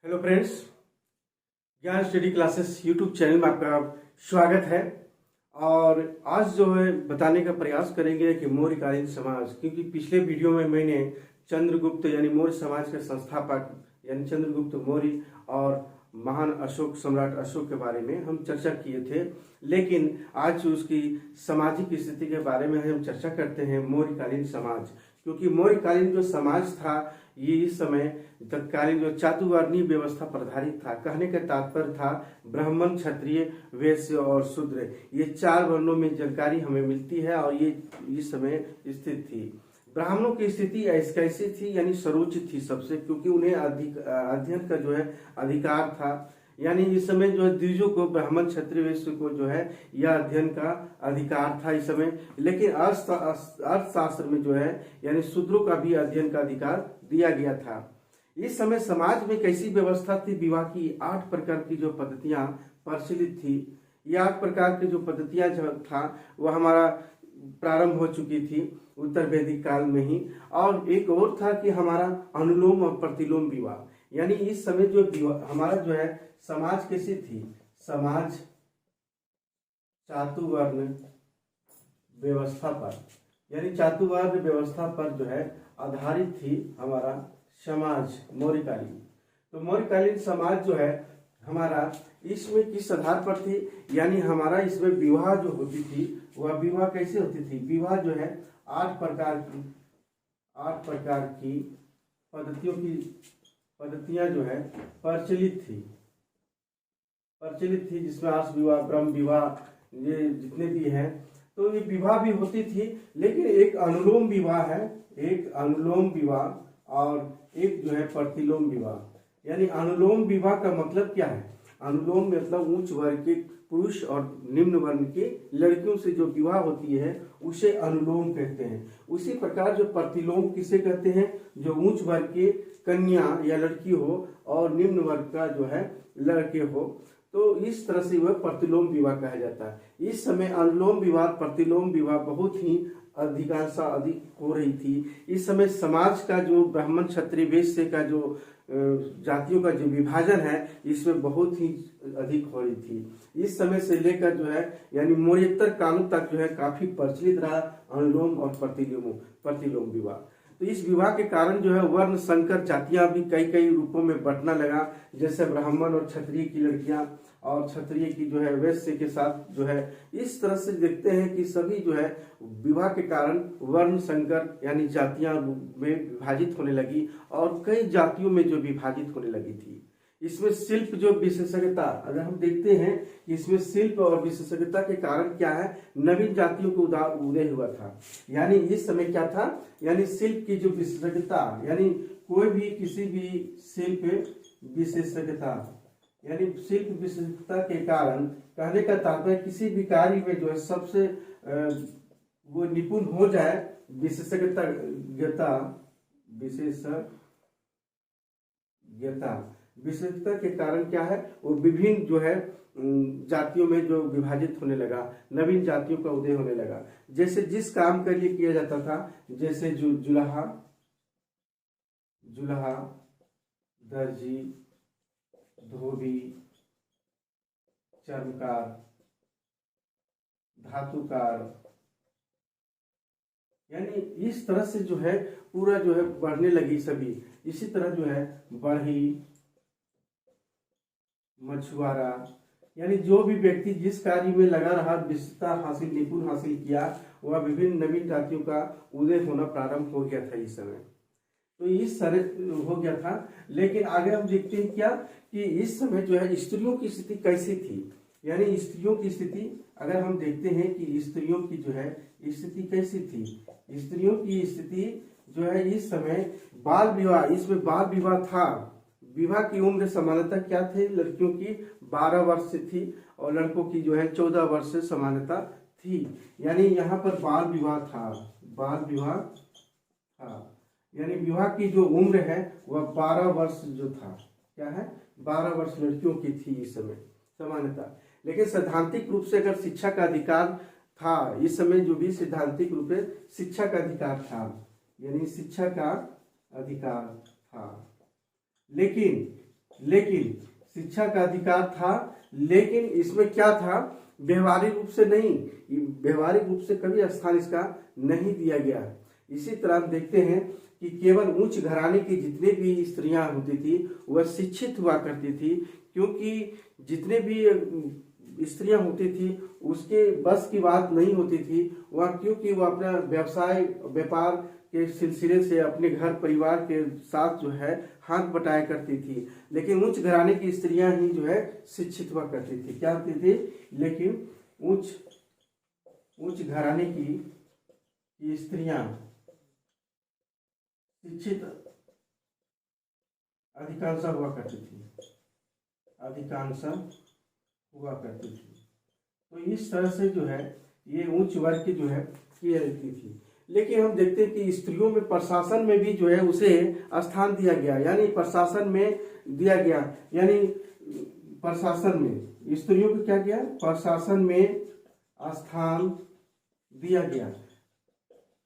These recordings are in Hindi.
हेलो फ्रेंड्स, ज्ञान स्टडी क्लासेस यूट्यूब चैनल में आपका स्वागत है। और आज जो है बताने का प्रयास करेंगे कि मौर्यकालीन समाज, क्योंकि पिछले वीडियो में मैंने चंद्रगुप्त यानी मौर्य समाज के संस्थापक यानी चंद्रगुप्त मौर्य और महान अशोक सम्राट अशोक के बारे में हम चर्चा किए थे। लेकिन आज उसकी सामाजिक स्थिति के बारे में हम चर्चा करते हैं मौर्यकालीन समाज, क्योंकि मौर्यकालीन जो समाज था ये इस समय तत्कालीन जो चातुर्वर्णीय व्यवस्था पर आधारित था। कहने का तात्पर्य था ब्राह्मण, क्षत्रिय, वैश्य और शूद्र, ये चार वर्णों में जानकारी हमें मिलती है और ये इस समय स्थित थी। ब्राह्मणों की स्थिति कैसी थी, यानी सर्वोच्च थी सबसे, क्योंकि उन्हें अध्ययन का जो है अधिकार था। यानी इस समय जो है द्विजों को, ब्राह्मण, क्षत्रिय, वैश्य को जो है यह अध्ययन का अधिकार था इस समय। लेकिन अर्थशास्त्र में जो है यानी शूद्रों का भी अध्ययन का अधिकार दिया गया था। इस समय समाज में कैसी व्यवस्था थी? विवाह की 8 प्रकार की जो पद्धतियां प्रचलित थी, ये 8 प्रकार की जो पद्धतियां जो था वह हमारा प्रारंभ हो चुकी थी उत्तर वैदिक काल में ही। और एक और था कि हमारा अनुलोम और प्रतिलोम विवाह, यानी इस समय जो हमारा जो है समाज कैसी थी? समाज चातुवर्ण व्यवस्था पर, यानी चातुवर्ण व्यवस्था पर जो है आधारित थी हमारा समाज मौर्यकालीन। तो मौर्यकालीन समाज जो है हमारा इसमें किस आधार पर थी? यानी हमारा इसमें विवाह जो होती थी वह विवाह कैसे होती थी? विवाह जो है 8 प्रकार की पद्धतियां जो है प्रचलित थी, जिसमें आर्ष विवाह, ब्रह्म विवाह, ये जितने भी हैं, तो ये विवाह भी होती थी। लेकिन एक अनुलोम विवाह है, एक अनुलोम विवाह और एक जो है प्रतिलोम विवाह। यानी अनुलोम विवाह का मतलब क्या है? अनुलोम मतलब उच्च वर्ग के पुरुष और निम्न वर्ग के लड़कियों से जो विवाह होती है उसे अनुलोम कहते हैं। उसी प्रकार जो प्रतिलोम किसे कहते हैं? जो उच्च वर्ग के कन्या या लड़की हो और निम्न वर्ग का जो है लड़के हो, तो इस तरह से वह प्रतिलोम विवाह कहा जाता है। इस समय अनुलोम विवाह, प्रतिलोम विवाह बहुत ही अधिक हो रही थी। इस समय समाज का जो ब्राह्मण, क्षत्रिय, वैश्य का जो जातियों का जो विभाजन है इसमें बहुत ही अधिक हो रही थी। इस समय से लेकर जो है यानी मौर्योत्तर कालों तक जो है काफी प्रचलित रहा अनुलोम और प्रतिलोम विवाह। तो इस विवाह के कारण जो है वर्ण संकर जातियां भी कई कई रूपों में बंटना लगा, जैसे ब्राह्मण और क्षत्रिय की लड़कियां और क्षत्रिय की जो है वैश्य के साथ जो है, इस तरह से देखते हैं कि सभी जो है विवाह के कारण वर्ण संकर यानी जातियां में विभाजित होने लगी और कई जातियों में जो विभाजित होने लगी थी। इसमें शिल्प जो विशेषज्ञता, अगर हम देखते हैं इसमें शिल्प और विशेषज्ञता के कारण क्या है, नवीन जातियों को उदय हुआ था। यानी इस समय क्या था, यानी शिल्प की जो विशेषज्ञता, यानी कोई भी किसी भी शिल्प विशेषज्ञता, यानी शिल्प विशेषज्ञता के कारण, कहने का तात्पर्य किसी भी कार्य में जो है सबसे वो निपुण हो जाए, विशेषज्ञता के कारण क्या है, वो विभिन्न जो है जातियों में जो विभाजित होने लगा, नवीन जातियों का उदय होने लगा। जैसे जिस काम के लिए किया जाता था, जैसे जुलाहा, दर्जी, धोबी, चर्मकार, धातुकार, यानी इस तरह से जो है पूरा जो है बढ़ने लगी सभी। इसी तरह जो है बढ़ई, मछुआरा, यानी जो भी व्यक्ति जिस कार्य में लगा रहा, विशेषता हासिल, निपुण हासिल किया, वह विभिन्न नवीन जातियों का उदय होना प्रारंभ हो गया था इस समय। तो इस तरह हो गया था। लेकिन आगे हम देखते हैं क्या कि इस समय जो है स्त्रियों की स्थिति कैसी थी? यानी स्त्रियों की स्थिति अगर हम देखते हैं कि स्त्रियों की जो है स्थिति कैसी थी? स्त्रियों की स्थिति जो है इस समय बाल विवाह, इसमें बाल विवाह था। विवाह की उम्र समानता क्या थी? लड़कियों की 12 वर्ष से थी और लड़कों की जो है 14 वर्ष से समानता थी। यानी यहाँ पर बाल विवाह था, यानी विवाह की जो उम्र है वह 12 वर्ष जो था, क्या है, 12 वर्ष लड़कियों की थी इस समय समानता। लेकिन सैद्धांतिक रूप से अगर शिक्षा का अधिकार था इस समय, जो भी सैद्धांतिक रूप से शिक्षा का अधिकार था, यानी शिक्षा का अधिकार था। लेकिन लेकिन शिक्षा का अधिकार था, लेकिन इसमें क्या था, व्यवहारिक रूप से नहीं, व्यवहारिक रूप से कभी स्थान इसका नहीं दिया गया। इसी तरह हम देखते हैं कि केवल उच्च घराने की जितने भी स्त्रियां होती थी वह शिक्षित हुआ करती थी, क्योंकि जितने भी स्त्रियां होती थी उसके बस की बात नहीं होती थी वह, क्योंकि वह अपना व्यवसाय व्यापार के सिलसिले से अपने घर परिवार के साथ जो है हाथ बटाया करती थी। लेकिन उच्च घराने की स्त्रियां ही जो है शिक्षित हुआ करती थी। क्या होती थी, लेकिन उच्च घराने की स्त्रियां शिक्षित अधिकांश हुआ करती थी, अधिकांश हुआ करती थी। तो इस तरह से जो है ये उच्च वर्ग की जो है की रहती थी। लेकिन हम देखते हैं कि स्त्रियों में प्रशासन में भी जो है उसे स्थान दिया गया, यानी प्रशासन में दिया गया, यानी प्रशासन में स्त्रियों को क्या किया, प्रशासन में स्थान दिया गया।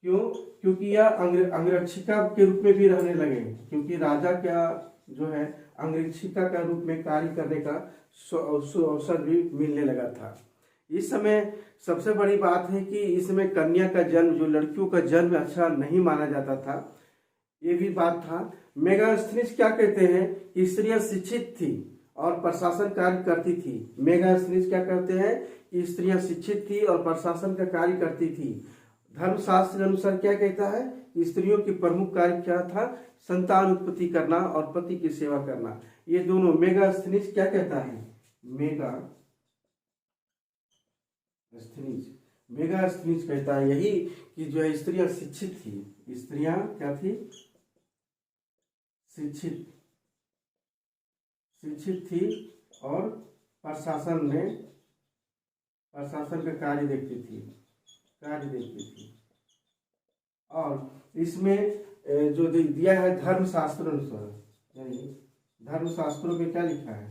क्यों, क्योंकि यह अंगरक्षिका के रूप में भी रहने लगे, क्योंकि राजा का जो है अंगरक्षिका का रूप में कार्य करने का अवसर भी मिलने लगा था। इस समय सबसे बड़ी बात है कि इसमें कन्या का जन्म, जो लड़कियों का जन्म अच्छा नहीं माना जाता था, ये भी बात था। मेगास्थनीज क्या कहते हैं कि स्त्रियां शिक्षित थी और प्रशासन कार्य करती थी। मेगास्थनीज क्या कहते हैं कि स्त्रियां शिक्षित थी और प्रशासन का कार्य करती थी। धर्मशास्त्र के अनुसार क्या कहता है कि स्त्रियों की प्रमुख कार्य क्या था, संतान उत्पत्ति करना और पति की सेवा करना। ये दोनों मेगास्थनीज क्या कहता है, मेगास्थनीज कहता है यही कि जो है स्त्रियां शिक्षित थी। स्त्रियां क्या थी, शिक्षित थी और प्रशासन का कार्य देखती थी। और इसमें जो दिया है धर्मशास्त्र अनुसार, यानी धर्मशास्त्रों में क्या लिखा है,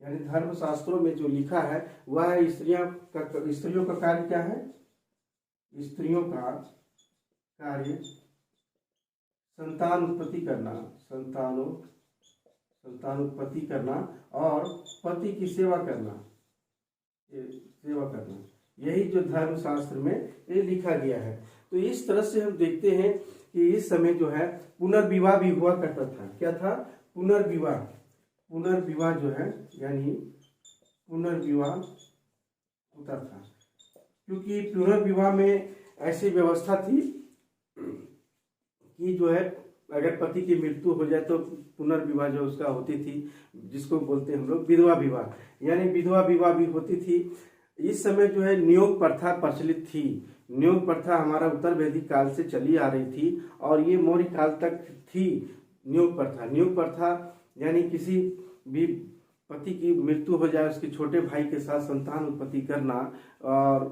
यानी धर्मशास्त्रों में जो लिखा है वह है स्त्रियों का कार्य क्या है, स्त्रियों का कार्य संतान उत्पत्ति करना और पति की सेवा करना। यही जो धर्मशास्त्र में ये लिखा गया है। तो इस तरह से हम देखते हैं कि इस समय जो है पुनर्विवाह भी हुआ करता था। क्या था, पुनर्विवाह जो है, यानी पुनर्विवाह होता था, क्योंकि पुनर्विवाह में ऐसी व्यवस्था थी कि जो है अगर पति की मृत्यु हो जाए तो पुनर्विवाह जो उसका होती थी, जिसको बोलते हैं हम लोग विधवा विवाह, यानी विधवा विवाह भी होती थी। इस समय जो है नियोग प्रथा प्रचलित थी। नियोग प्रथा हमारा उत्तर वैदिक काल से चली आ रही थी और ये मौर्य काल तक थी। नियोग प्रथा यानी किसी भी पति की मृत्यु हो जाए उसके छोटे भाई के साथ संतान उत्पत्ति करना, और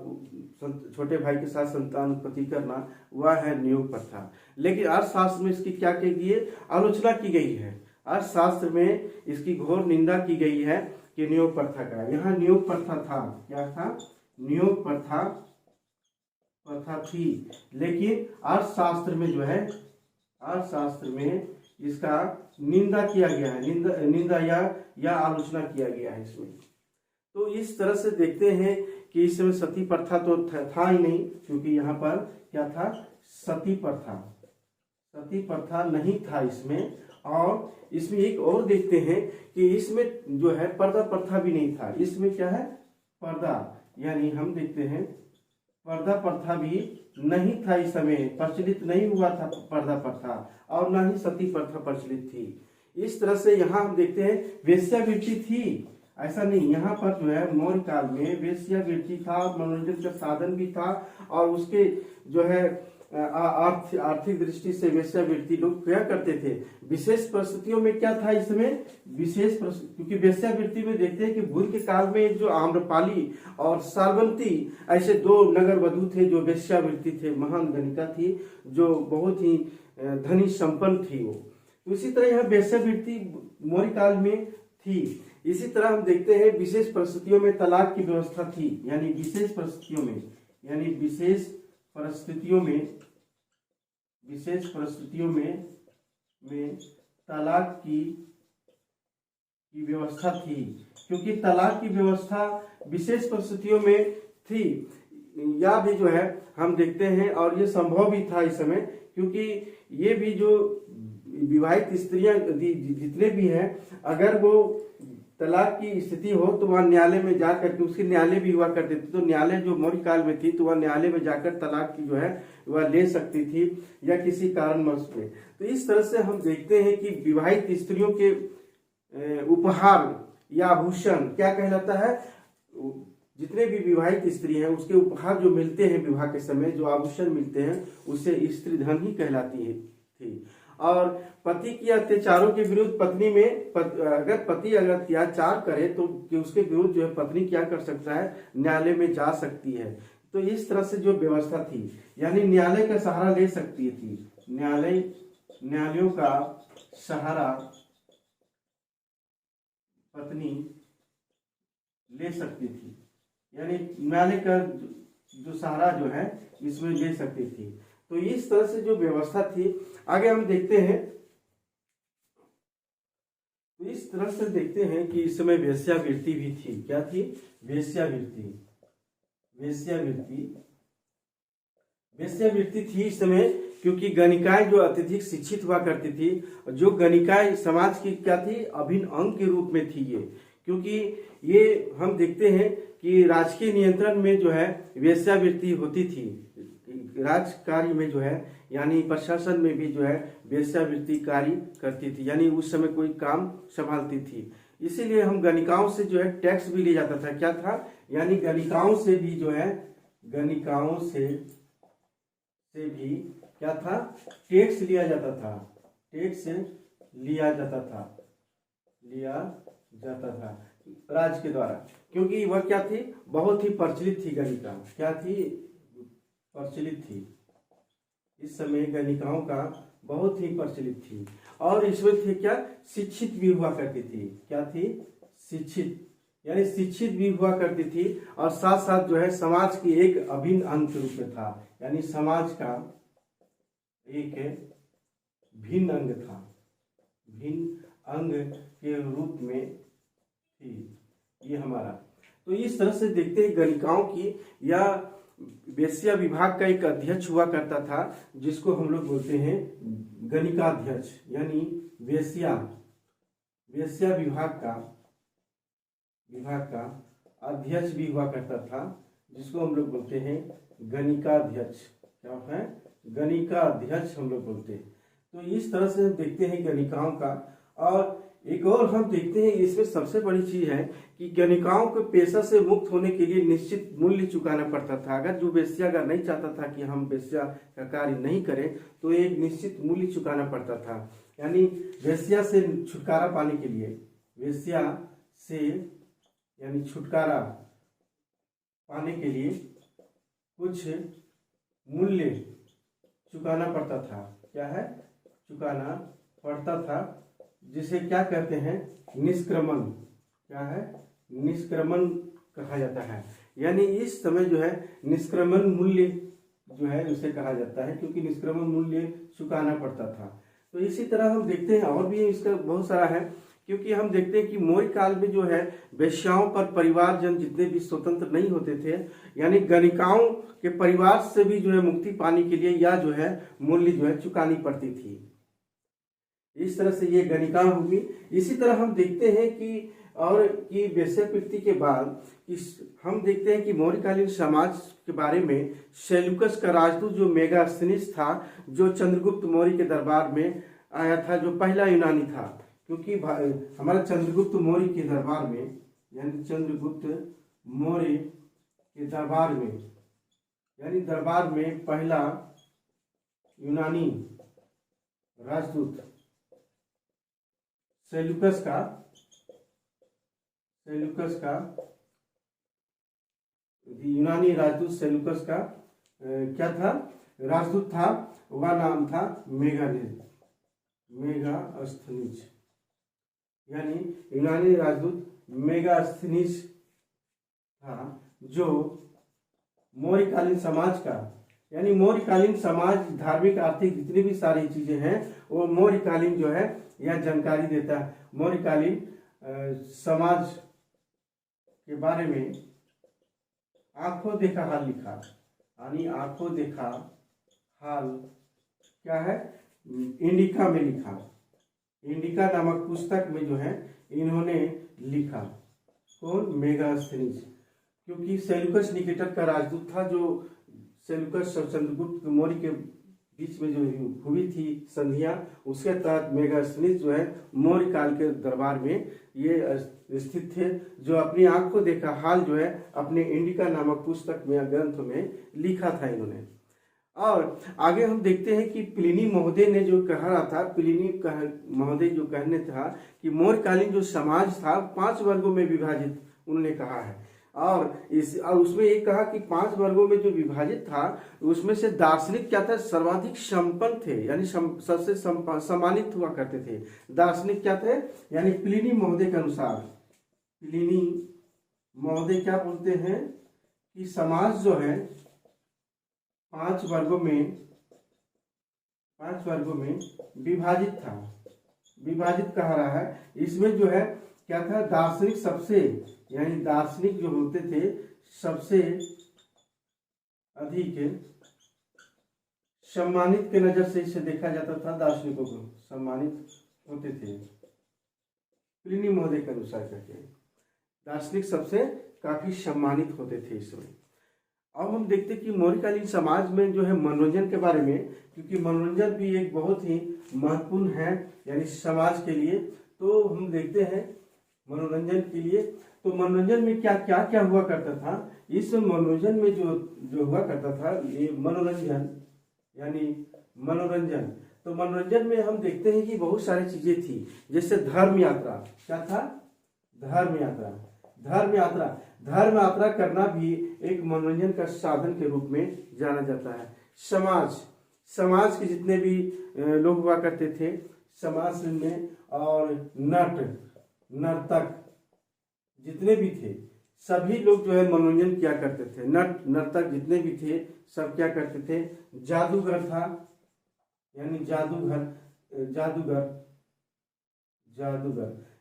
छोटे भाई के साथ संतान उत्पत्ति करना, वह है नियोग प्रथा। लेकिन अर्थशास्त्र में इसकी क्या की गई है, आलोचना की गई है। अर्थशास्त्र में इसकी घोर निंदा की गई है कि नियोग प्रथा का। यहाँ नियोग प्रथा था, क्या था, नियोग प्रथा थी, लेकिन अर्थशास्त्र में जो है, अर्थशास्त्र में इसका निंदा किया गया है, निंदा या आलोचना किया गया है इसमें। तो इस तरह से देखते हैं कि इसमें सती प्रथा तो था ही नहीं, क्योंकि यहाँ पर क्या था, सती प्रथा नहीं था इसमें। और इसमें एक और देखते हैं कि इसमें जो है पर्दा प्रथा भी नहीं था। इसमें क्या है, पर्दा, यानी हम देखते हैं पर्दा प्रथा भी नहीं था, इस समय प्रचलित नहीं हुआ था पर्दा प्रथा, और न ही सती प्रथा प्रचलित थी। इस तरह से यहाँ हम देखते हैं वेश्यावृत्ति थी, ऐसा नहीं, यहाँ पर जो है मौर्य काल में वेश्यावृत्ति था, मनोरंजन का साधन भी था, और उसके जो है आर्थिक दृष्टि से वेश्यावृत्ति लोग किया करते थे। विशेष परिस्थितियों में क्या था इसमें, क्योंकि वेश्यावृत्ति में देखते हैं कि बुद्ध के काल में जो आम्रपाली और साल्वंती ऐसे दो नगर वधू थे जो वेश्यावृत्ति थे, महान गणिका थी, जो बहुत ही धनी संपन्न थी वो। तो इसी तरह यह वेश्यावृत्ति मौर्य काल में थी। इसी तरह हम देखते हैं विशेष परिस्थितियों में तलाक की व्यवस्था थी, यानी विशेष परिस्थितियों में तलाक की की व्यवस्था थी, क्योंकि तलाक की व्यवस्था विशेष परिस्थितियों में थी। या भी जो है हम देखते हैं, और ये संभव भी था इस समय, क्योंकि ये भी जो विवाहित स्त्रियां जितने भी हैं, अगर वो तलाक की स्थिति हो तो वह न्यायालय में जाकर के, उसके न्यायालय भी हुआ करते थे, तो न्यायालय जो मौर्य काल में थी तो वह न्यायालय में जाकर तलाक की जो है वह ले सकती थी, या किसी कारणवश में। तो इस तरह से हम देखते हैं कि विवाहित स्त्रियों के उपहार या आभूषण क्या कहलाता है, जितने भी विवाहित स्त्री हैं उसके उपहार जो मिलते हैं विवाह के समय, जो आभूषण मिलते हैं, उसे स्त्री धन ही कहलाती है थी। और पति के अत्याचारों के विरुद्ध पत्नी में अगर पति अगर अत्याचार करे तो उसके विरुद्ध जो है पत्नी क्या कर सकता है, न्यायालय में जा सकती है। तो इस तरह से जो व्यवस्था थी, यानी न्यायालय का सहारा ले सकती थी, न्यायालयों का सहारा पत्नी ले सकती थी, यानी न्यायालय का जो सहारा जो है इसमें ले सकती थी। तो इस तरह से जो व्यवस्था थी, आगे हम देखते हैं, तो इस तरह से देखते हैं कि इस समय वेश्यावृत्ति भी थी। क्या थी? वेश्यावृत्ति थी इस समय, क्योंकि गणिकाएं जो अत्यधिक शिक्षित हुआ करती थी, जो गणिकाएं समाज की क्या थी, अभिन्न अंग के रूप में थी ये, क्योंकि ये हम देखते हैं कि राजकीय नियंत्रण में जो है वेश्यावृत्ति होती थी, राजकार्य में जो है, यानी प्रशासन में भी जो है वेश्यावृत्ति कार्य करती थी, यानी उस समय कोई काम संभालती थी। इसीलिए हम गणिकाओं से जो है टैक्स भी लिया जाता था। क्या था? यानी गणिकाओं से भी जो है, गणिकाओं से भी क्या था, टैक्स लिया जाता था, टैक्स लिया जाता था राज्य के द्वारा, क्योंकि वह क्या थी, बहुत ही प्रचलित थी गणिका। क्या थी? प्रचलित थी। इस समय गणिकाओं का बहुत ही प्रचलित थी, और इसमें थे क्या, शिक्षित भी हुआ करती थी। क्या थी? शिक्षित, यानी शिक्षित भी हुआ करती थी, और साथ साथ जो है समाज की एक अभिन्न अंग के रूप में था, यानी समाज का एक भिन्न अंग था, भिन्न अंग के रूप में थी ये हमारा। तो इस तरह से देखते हैं गणिकाओं की, या वेश्या विभाग का एक अध्यक्ष हुआ करता था, जिसको हम लोग बोलते हैं गणिकाध्यक्ष, यानी वेश्या विभाग का अध्यक्ष भी हुआ करता था, जिसको हम लोग बोलते हैं गणिकाध्यक्ष। क्या है? गणिकाध्यक्ष हम लोग बोलते हैं। तो इस तरह से हम देखते हैं गणिकाओं का। और एक और हम देखते हैं, इसमें सबसे बड़ी चीज है कि गणिकाओं को पेशा से मुक्त होने के लिए निश्चित मूल्य चुकाना पड़ता था। अगर जो वेश्या अगर नहीं चाहता था कि हम वेश्या का कार्य नहीं करें, तो एक निश्चित मूल्य चुकाना पड़ता था। यानी वेश्या से छुटकारा पाने के लिए, वेश्या से यानी छुटकारा पाने के लिए कुछ मूल्य चुकाना पड़ता था। क्या है? चुकाना पड़ता था, जिसे क्या कहते हैं, निष्क्रमण। क्या है? निष्क्रमण कहा जाता है। यानी इस समय जो है निष्क्रमण मूल्य जो है उसे कहा जाता है, क्योंकि निष्क्रमण मूल्य चुकाना पड़ता था। तो इसी तरह हम देखते हैं, और भी इसका बहुत सारा है, क्योंकि हम देखते हैं कि मौर्य काल में जो है वेश्याओं पर परिवारजन जितने भी स्वतंत्र नहीं होते थे, यानी गणिकाओं के परिवार से भी जो है मुक्ति पाने के लिए या जो है मूल्य जो है चुकानी पड़ती थी। इस तरह से ये गणिका होगी। इसी तरह हम देखते हैं कि वेश्यावृत्ति के बाद हम देखते हैं कि मौर्यकालीन समाज के बारे में सेल्यूकस का राजदूत जो मेगास्थनीज था, जो चंद्रगुप्त मौर्य के दरबार में आया था, जो पहला यूनानी था, क्योंकि हमारा चंद्रगुप्त मौर्य के दरबार में, यानी चंद्रगुप्त मौर्य के दरबार में, यानी दरबार में पहला यूनानी राजदूत सेल्यूकस का यूनानी राजदूत सेल्यूकस का क्या था? राजदूत था। वह नाम था मेगास्थनीज, यानी यूनानी राजदूत मेगास्थनीज था, जो मौर्यकालीन समाज का, यानी मौर्यकालीन समाज, धार्मिक, आर्थिक जितनी भी सारी चीजें हैं वो मौर्यकालीन जो है यह जानकारी देता है। मौर्यकालीन समाज के बारे में आंखों देखा हाल लिखा, यानी आंखों देखा हाल क्या है, इंडिका में लिखा। इंडिका नामक पुस्तक में जो है इन्होंने लिखा। कौन? मेगास्थनीज, क्योंकि सेल्यूकस निकेटर का राजदूत था, जो सेल्यूकस और चंद्रगुप्त मौर्य के बीच में जो हुई थी संधियां, उसके तहत मेगास्थनीज जो है मौर्य काल के दरबार में ये स्थित थे, जो अपनी आंख को देखा हाल जो है अपने इंडिका नामक पुस्तक में, ग्रंथ में लिखा था इन्होंने। और आगे हम देखते हैं कि प्लिनी महोदय ने जो कह रहा था, प्लिनी महोदय जो कहने था कि मौर्यकालीन जो समाज था 5 वर्गों में विभाजित उन्होंने कहा है। और उसमें ये कहा कि 5 वर्गों में जो विभाजित था उसमें से दार्शनिक क्या था, सर्वाधिक संपन्न थे, यानी सबसे सम्मानित हुआ करते थे। दार्शनिक क्या थे, यानी प्लिनी महोदय के अनुसार, प्लिनी महोदय क्या बोलते हैं कि समाज जो है 5 वर्गों में विभाजित था, विभाजित कहा रहा है। इसमें जो है क्या था, दार्शनिक सबसे, यानी दार्शनिक जो होते थे सबसे अधिक सम्मानित के नजर से इसे देखा जाता था, दार्शनिकों को सम्मानित होते थे प्लिनी महोदय के अनुसार करके। दार्शनिक सबसे काफी सम्मानित होते थे इसमें। अब हम देखते कि मौर्यकालीन समाज में जो है मनोरंजन के बारे में, क्योंकि मनोरंजन भी एक बहुत ही महत्वपूर्ण है यानी समाज के लिए, तो हम देखते हैं मनोरंजन के लिए। तो मनोरंजन में क्या क्या क्या हुआ करता था, इस मनोरंजन में जो हुआ करता था, ये मनोरंजन यानी मनोरंजन, तो मनोरंजन में हम देखते हैं कि बहुत सारी चीजें थी, जैसे धर्म यात्रा। क्या था? धर्म यात्रा। धर्म यात्रा करना भी एक मनोरंजन का साधन के रूप में जाना जाता है। समाज के जितने भी लोग हुआ करते थे समाज में, और नर्तक जितने भी थे, सभी लोग जो है मनोरंजन किया करते थे। नर्तक जितने भी थे सब क्या करते थे, जादूगर था, यानी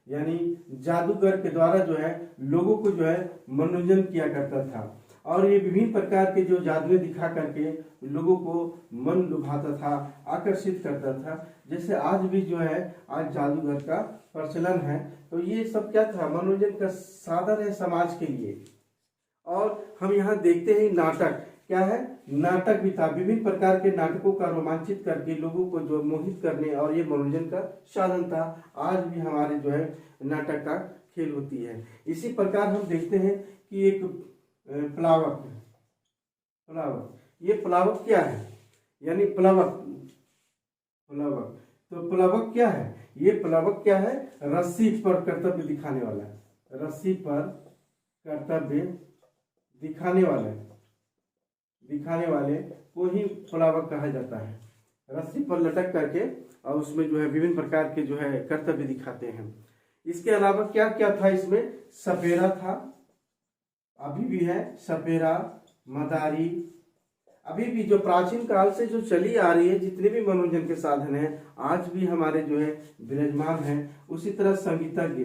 यानी जादूगर के द्वारा जो है लोगों को जो है मनोरंजन किया करता था। और ये विभिन्न प्रकार के जो जादुएं दिखा करके लोगों को मन लुभाता था, आकर्षित करता था। जैसे आज भी जो है आज जादूगर का प्रचलन है, तो ये सब क्या था, मनोरंजन का साधन है समाज के लिए। और हम यहाँ देखते हैं नाटक क्या है, नाटक भी था, विभिन्न प्रकार के नाटकों का रोमांचित करके लोगों को जो मोहित करने, और ये मनोरंजन का साधन था। आज भी हमारे जो है नाटक का खेल होती है। इसी प्रकार हम देखते हैं कि एक प्लावक, ये प्लावक क्या है, यानी प्लावक, तो प्लावक क्या है, ये प्लावक क्या है, रस्सी पर कर्तव्य दिखाने वाला, रस्सी पर कर्तव्य दिखाने वाले को ही प्लावक कहा जाता है। रस्सी पर लटक करके और उसमें जो है विभिन्न प्रकार के जो है कर्तव्य दिखाते हैं। इसके अलावा क्या क्या था इसमें, सपेरा था, अभी भी है सपेरा, मदारी, अभी भी जो प्राचीन काल से जो चली आ रही है, जितने भी मनोरंजन के साधन हैं आज भी हमारे जो है विराजमान है। उसी तरह संगीतज्ञ,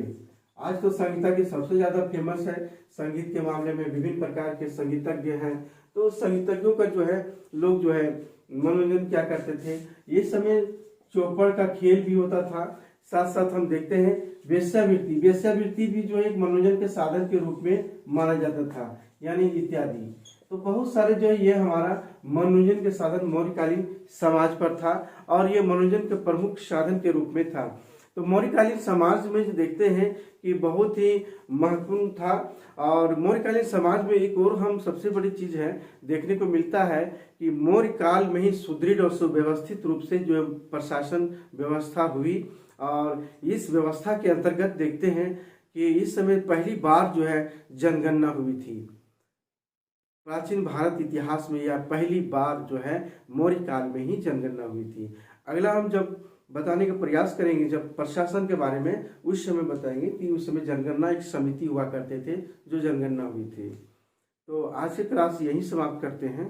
आज तो संगीतज्ञ सबसे ज्यादा फेमस है, संगीत के मामले में विभिन्न प्रकार के संगीतज्ञ हैं। तो संगीतज्ञों का जो है लोग जो है मनोरंजन क्या करते थे, ये समय चौपड़ का खेल भी होता था। साथ साथ हम देखते हैं वेश्यावृत्ति भी जो एक मनोरंजन के साधन के रूप में माना जाता था, यानी इत्यादि। तो बहुत सारे जो है ये हमारा मनोरंजन के साधन मौर्यकालीन समाज पर था, और ये मनोरंजन के प्रमुख साधन के रूप में था। तो मौर्यकालीन समाज में जो देखते हैं कि बहुत ही महत्वपूर्ण था। और मौर्यकालीन समाज में एक और हम सबसे बड़ी चीज है देखने को मिलता है कि मौर्य काल में ही सुदृढ़ और सुव्यवस्थित रूप से जो प्रशासन व्यवस्था हुई। और इस व्यवस्था के अंतर्गत देखते हैं कि इस समय पहली बार जो है जनगणना हुई थी। प्राचीन भारत इतिहास में यह पहली बार जो है मौर्य काल में ही जनगणना हुई थी। अगला हम जब बताने का प्रयास करेंगे जब प्रशासन के बारे में, उस समय बताएंगे कि उस समय जनगणना एक समिति हुआ करते थे जो जनगणना हुई थी। तो आज की क्लास यहीं समाप्त करते हैं।